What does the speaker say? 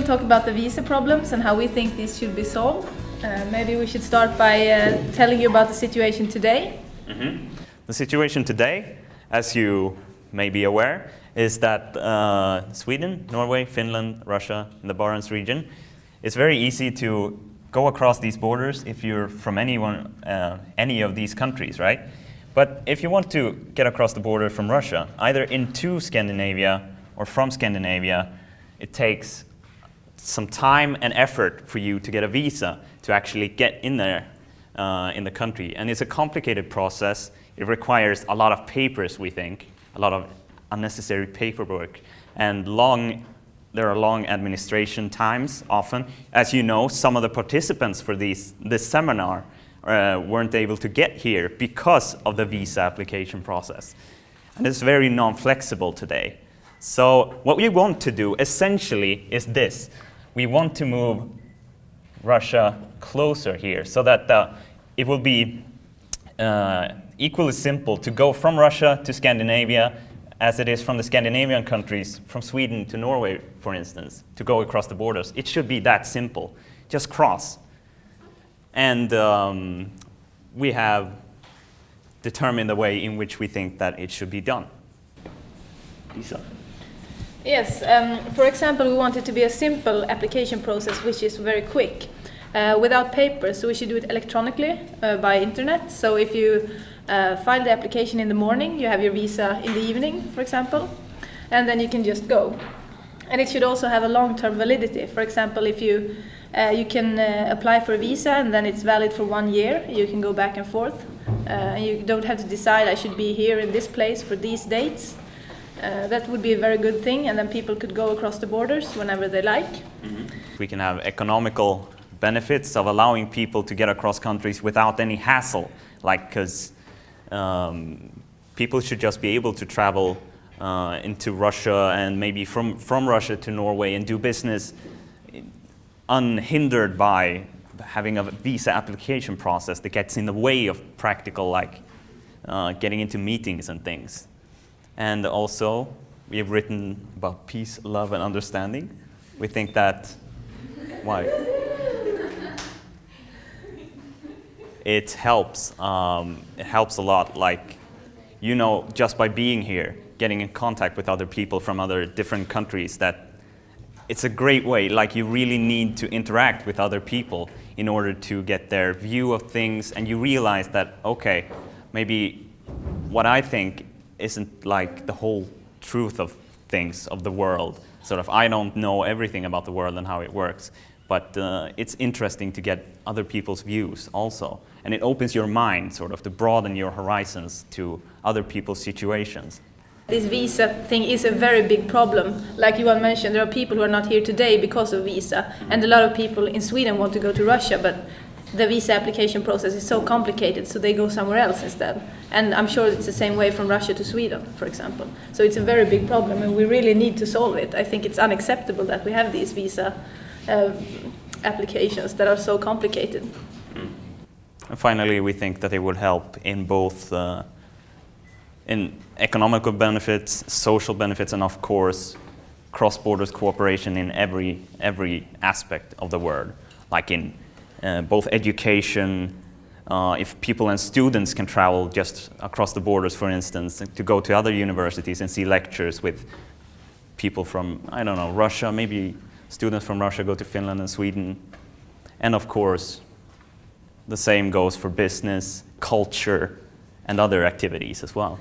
talk about the visa problems and how we think these should be solved. Maybe we should start by telling you about the situation today. The situation today, as you may be aware, is that Sweden, Norway, Finland, Russia, and the Barents region, it's very easy to go across these borders if you're from any of these countries, right? But if you want to get across the border from Russia, either into Scandinavia or from Scandinavia, it takes some time and effort for you to get a visa to actually get in there in the country. And it's a complicated process. It requires a lot of papers, we think, a lot of unnecessary paperwork, and there are long administration times often. As you know, some of the participants for this seminar weren't able to get here because of the visa application process. And it's very non-flexible today. So what we want to do essentially is this. We want to move Russia closer here so that it will be equally simple to go from Russia to Scandinavia as it is from the Scandinavian countries, from Sweden to Norway, for instance, to go across the borders. It should be that simple. Just cross. And we have determined the way in which we think that it should be done. Lisa? Yes, for example, we want it to be a simple application process which is very quick, without papers. So we should do it electronically by internet. So if you file the application in the morning, you have your visa in the evening, for example, and then you can just go. And it should also have a long-term validity. For example, if you can apply for a visa and then it's valid for 1 year, you can go back and forth. You don't have to decide, I should be here in this place for these dates. That would be a very good thing, and then people could go across the borders whenever they like. We can have economical benefits of allowing people to get across countries without any hassle, because people should just be able to travel into Russia and maybe from Russia to Norway and do business unhindered by having a visa application process that gets in the way of practical, getting into meetings and things. And also, we have written about peace, love, and understanding. We think that, why? It helps a lot, just by being here, getting in contact with other people from other different countries, that it's a great way, you really need to interact with other people in order to get their view of things, and you realize that, okay, maybe what I think isn't the whole truth of things, of the world. I don't know everything about the world and how it works, but it's interesting to get other people's views also. And it opens your mind, to broaden your horizons to other people's situations. This visa thing is a very big problem. Like Johan mentioned, there are people who are not here today because of visa, and a lot of people in Sweden want to go to Russia, but the visa application process is so complicated, so they go somewhere else instead. And I'm sure it's the same way from Russia to Sweden, for example. So it's a very big problem, and we really need to solve it. I think it's unacceptable that we have these visa applications that are so complicated. And finally, we think that it would help in both in economical benefits, social benefits, and of course, cross-border cooperation in every aspect of the world, like in both education, if people and students can travel just across the borders, for instance, to go to other universities and see lectures with people from, Russia, maybe students from Russia go to Finland and Sweden. And of course, the same goes for business, culture, and other activities as well.